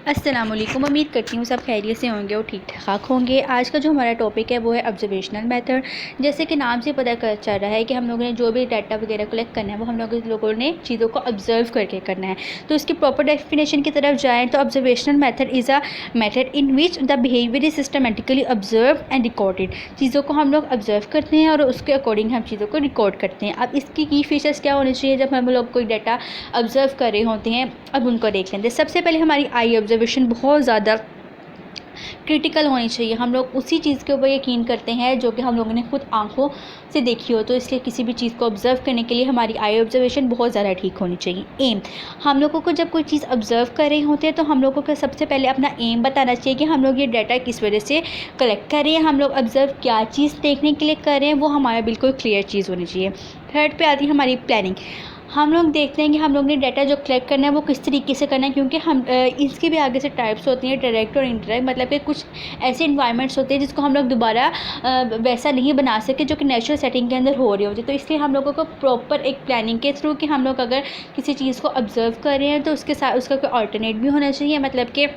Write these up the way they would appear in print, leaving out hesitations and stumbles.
अस्सलामुअलैकुम। उम्मीद करती हूँ सब खैरियत से होंगे और ठीक ठाक होंगे। आज का जो हमारा टॉपिक है वो है ऑब्जर्वेशनल मेथड। जैसे कि नाम से पता चल रहा है कि हम लोगों ने जो भी डाटा वगैरह कलेक्ट करना है वो हम लोगों ने चीज़ों को ऑब्जर्व करके करना है। तो इसकी प्रॉपर डेफिनेशन की तरफ जाएँ तो observational method is a method in which the behaviour is systematically observe and recorded. चीज़ों को हम लोग ऑब्जर्व करते हैं और उसके अकॉर्डिंग हम चीज़ों को रिकॉर्ड करते हैं। अब इसकी की फीचर्स क्या होनी चाहिए जब हम लोग कोई डाटा ऑब्जर्व कर रहे होते हैं, अब उनको देख लेते हैं। सबसे पहले हमारी आई ऑब्जर्वेशन बहुत ज़्यादा क्रिटिकल होनी चाहिए। हम लोग उसी चीज़ के ऊपर यकीन करते हैं जो कि हम लोगों ने खुद आंखों से देखी हो, तो इसलिए किसी भी चीज़ को ऑब्ज़र्व करने के लिए हमारी आई ऑब्जर्वेशन बहुत ज़्यादा ठीक होनी चाहिए। एम, हम लोगों को जब कोई चीज़ ऑब्ज़र्व कर रहे होते हैं तो हम लोगों को सबसे पहले अपना एम बताना चाहिए कि हम लोग ये डाटा किस वजह से कलेक्ट कर रहे हैं, हम लोग ऑब्ज़र्व क्या चीज़ देखने के लिए कर रहे हैं, वो हमारा बिल्कुल क्लियर चीज़ होनी चाहिए। थर्ड पे आती है हमारी प्लानिंग। हम लोग देखते हैं कि हम लोग ने डाटा जो कलेक्ट करना है वो किस तरीके से करना है, क्योंकि हम इसके भी आगे से टाइप्स होती हैं, डायरेक्ट और इनडायरेक्ट। मतलब कि कुछ ऐसे इन्वायरमेंट्स होते हैं जिसको हम लोग दोबारा वैसा नहीं बना सके जो कि नेचुरल सेटिंग के अंदर हो रही होती है। तो इसलिए हम लोगों को प्रॉपर एक प्लानिंग के थ्रू कि हम लोग अगर किसी चीज़ को ऑब्जर्व कर रहे हैं तो उसके साथ उसका कोई ऑल्टरनेट भी होना चाहिए। मतलब कि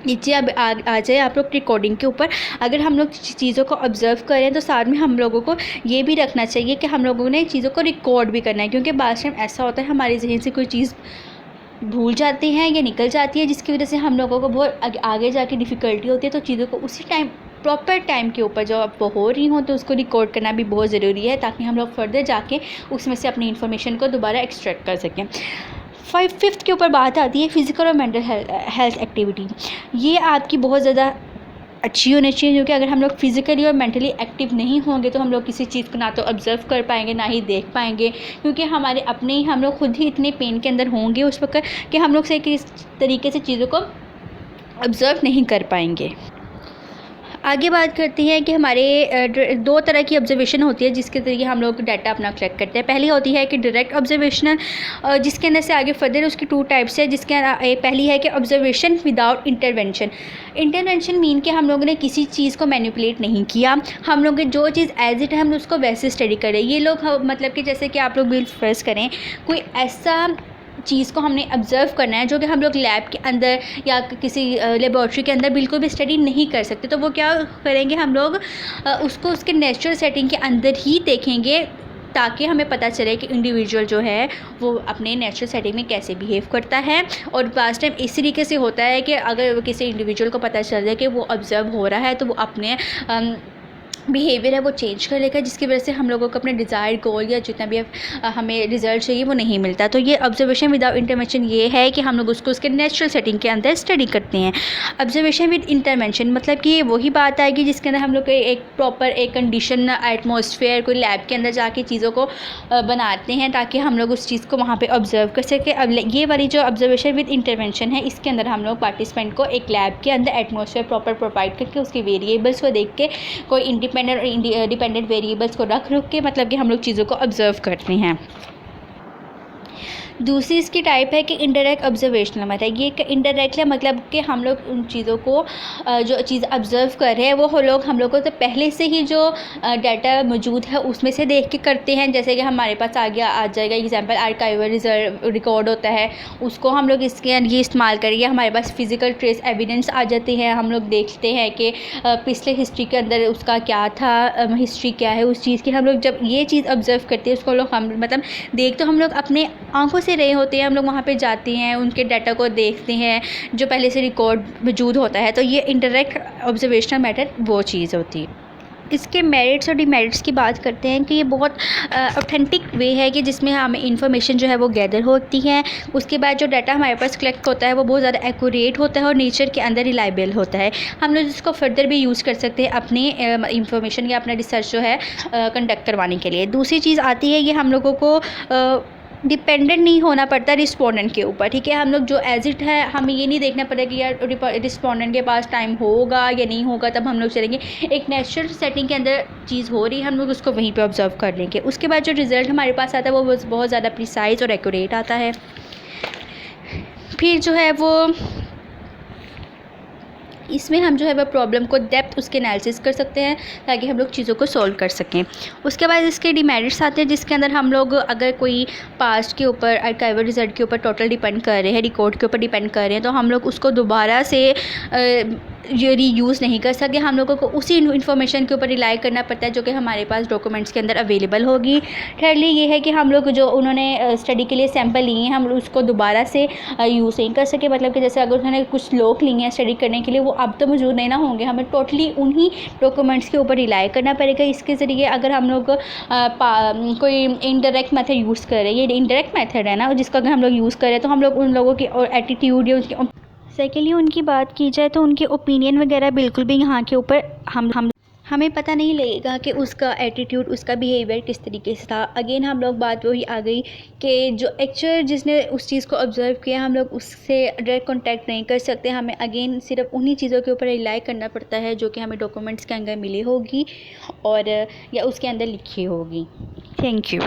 नीचे अब आ जाए आप लोग रिकॉर्डिंग के ऊपर। अगर हम लोग चीज़ों को ऑब्जर्व करें तो साथ में हम लोगों को ये भी रखना चाहिए कि हम लोगों ने चीज़ों को रिकॉर्ड भी करना है, क्योंकि बाद टाइम ऐसा होता है हमारे जहन से कोई चीज़ भूल जाती हैं या निकल जाती है, जिसकी वजह से हम लोगों को बहुत आगे जाके डिफ़िकल्टी होती है। तो चीज़ों को उसी टाइम प्रॉपर टाइम के ऊपर जब वो हो रही हों तो उसको रिकॉर्ड करना भी बहुत ज़रूरी है, ताकि हम लोग फर्दर जाके उसमें से अपनी इन्फॉर्मेशन को दोबारा एक्सट्रैक्ट कर सकें। फिफ्थ के ऊपर बात आती है फ़िज़िकल और मेंटल हेल्थ एक्टिविटी। ये आपकी बहुत ज़्यादा अच्छी होनी चाहिए, क्योंकि अगर हम लोग फिज़िकली और मेंटली एक्टिव नहीं होंगे तो हम लोग किसी चीज़ को ना तो ऑब्ज़र्व कर पाएंगे ना ही देख पाएंगे, क्योंकि हमारे अपने ही हम लोग खुद ही इतने पेन के अंदर होंगे उस वक्त कि हम लोग से किस तरीके से चीज़ों को ऑब्ज़र्व नहीं कर पाएंगे। आगे बात करते हैं कि हमारे दो तरह की ऑब्जर्वेशन होती है जिसके ज़रिए हम लोग डाटा अपना कलेक्ट करते हैं। पहली होती है कि डायरेक्ट ऑब्जर्वेशनल, जिसके अंदर से आगे फर्दर उसकी टू टाइप्स है। जिसके पहली है कि observation without intervention. Intervention mean कि हम लोगों ने किसी चीज़ को मैनिपुलेट नहीं किया, हम लोग जो चीज़ एज इट है हम उसको वैसे स्टडी करें। ये लोग मतलब कि जैसे कि आप लोग भी फर्ज करें कोई ऐसा चीज़ को हमने ऑब्ज़र्व करना है जो कि हम लोग लैब के अंदर या किसी लेबॉर्ट्री के अंदर बिल्कुल भी स्टडी नहीं कर सकते, तो वो क्या करेंगे, हम लोग उसको उसके नेचुरल सेटिंग के अंदर ही देखेंगे, ताकि हमें पता चले कि इंडिविजुअल जो है वो अपने नेचुरल सेटिंग में कैसे बिहेव करता है। और पास टाइम इस तरीके से होता है कि अगर किसी इंडिविजुअल को पता चल जाए कि वो ऑब्ज़र्व हो रहा है तो वो अपने बिहेवियर है वो चेंज कर लेगा, जिसकी वजह से हम लोगों को अपने डिज़ायर्ड गोल या जितना भी हमें रिज़ल्ट चाहिए वो नहीं मिलता। तो ये ऑब्जर्वेशन विदाउट इंटरवेंशन ये है कि हम लोग उसको उसके नेचुरल सेटिंग के अंदर स्टडी करते हैं। ऑब्जर्वेशन विद इंटरवेंशन मतलब कि ये वही बात आएगी जिसके अंदर हम लोग एक प्रॉपर एक कंडीशन एटमॉस्फेयर कोई लैब के अंदर जाके चीज़ों को बनाते हैं ताकि हम लोग उस चीज़ को वहाँ पर ऑब्जर्व कर सकें। अब ये वाली जो ऑब्जर्वेशन विद इंटरवेंशन है इसके अंदर हम लोग पार्टिसिपेंट को एक लैब के अंदर एटमॉस्फेयर प्रॉपर प्रोवाइड करके उसके वेरिएबल्स को देख के कोई इंडिपेंडेंट और डिपेंडेंट वेरिएबल्स को रख के मतलब कि हम लोग चीज़ों को ऑब्जर्व करते हैं। दूसरी इसकी टाइप है कि इंडायरेक्ट ऑब्जर्वेशनल मेथड। ये इंडायरेक्ट है मतलब कि हम लोग उन चीज़ों को जो चीज़ ऑब्जर्व कर रहे हैं वो लोग हम लोगों से पहले से ही जो डाटा मौजूद है उसमें से देख के करते हैं। जैसे कि हमारे पास आगे आ जाएगा एग्जांपल आर्काइवल रिकॉर्ड होता है, उसको हम लोग इसके लिए इस्तेमाल करिए। हमारे पास फिज़िकल ट्रेस एविडेंस आ जाते हैं, हम लोग देखते हैं कि पिछले हिस्ट्री के अंदर उसका क्या था, हिस्ट्री क्या है उस चीज़ की। हम लोग जब ये चीज़ ऑब्जर्व करते हैं उसको लोग हम मतलब देख तो हम लोग अपने आंखों से रहे होते हैं, हम लोग वहाँ पे जाते हैं उनके डाटा को देखते हैं जो पहले से रिकॉर्ड मौजूद होता है। तो ये इंडायरेक्ट ऑब्जर्वेशनल मेथड वो चीज़ होती है। इसके मेरिट्स और डिमेरिट्स की बात करते हैं कि ये बहुत ऑथेंटिक वे है कि जिसमें हमें इंफॉर्मेशन जो है वो गैदर होती है। उसके बाद जो डाटा हमारे पास कलेक्ट होता है वो बहुत ज़्यादा एक्यूरेट होता है और नेचर के अंदर रिलायबल होता है। हम लोग इसको फर्दर भी यूज़ कर सकते हैं अपनी इंफॉर्मेशन या अपना रिसर्च जो है कंडक्ट करवाने के लिए। दूसरी चीज़ आती है ये हम लोगों को डिपेंडेंट नहीं होना पड़ता रिस्पोंडेंट के ऊपर, ठीक है। हम लोग जो एज इट है हमें ये नहीं देखना पड़ेगा कि यार रिस्पोंडेंट के पास टाइम होगा या नहीं होगा तब हम लोग चलेंगे। एक नेचुरल सेटिंग के अंदर चीज़ हो रही है, हम लोग उसको वहीं पे ऑब्जर्व कर लेंगे। उसके बाद जो रिज़ल्ट हमारे पास आता है वो बहुत ज़्यादा प्रिसाइज और एक्यूरेट आता है। फिर जो है वो इसमें हम जो है वह प्रॉब्लम को डेप्थ उसके एनालिसिस कर सकते हैं ताकि हम लोग चीज़ों को सॉल्व कर सकें। उसके बाद इसके डिमेरिट्स आते हैं, जिसके अंदर हम लोग अगर कोई पास्ट के ऊपर आर्काइवल रिज़ल्ट के ऊपर टोटल डिपेंड कर रहे हैं, रिकॉर्ड के ऊपर डिपेंड कर रहे हैं, तो हम लोग उसको दोबारा से ये रीयूज़ नहीं कर सकते। हम लोगों को उसी इन्फॉर्मेशन के ऊपर रिलाई करना पड़ता है जो कि हमारे पास डॉक्यूमेंट्स के अंदर अवेलेबल होगी। थर्डली ये है कि हम लोग जो उन्होंने स्टडी के लिए सैंपल लिए हैं, हम लोग उसको दोबारा से यूज़ नहीं कर सके। मतलब कि जैसे अगर उन्होंने कुछ लोग लिए हैं स्टडी करने के लिए, वो अब तो मौजूद नहीं ना होंगे, हमें टोटली उन्हीं डॉक्यूमेंट्स के ऊपर रिलाई करना पड़ेगा। इसके ज़रिए अगर हम लोग कोई इनडायरेक्ट मेथड यूज़ कर रहे हैं, ये इनडायरेक्ट मेथड है ना, जिसका अगर हम लोग यूज़ करें तो हम लोग उन लोगों की और एटीट्यूड या उनकी सेकेंडली उनकी बात की जाए तो उनके ओपिनियन वगैरह बिल्कुल भी यहाँ के ऊपर हमें पता नहीं लगेगा कि उसका एटीट्यूड, उसका बिहेवियर किस तरीके से था। अगेन हम लोग बात वही आ गई कि जो एक्चुअल जिसने उस चीज़ को ऑब्ज़र्व किया, हम लोग उससे डायरेक्ट कांटेक्ट नहीं कर सकते। हमें अगेन सिर्फ उन्हीं चीज़ों के ऊपर रिलाई करना पड़ता है जो कि हमें डॉक्यूमेंट्स के अंदर मिली होगी और या उसके अंदर लिखी होगी। Thank you.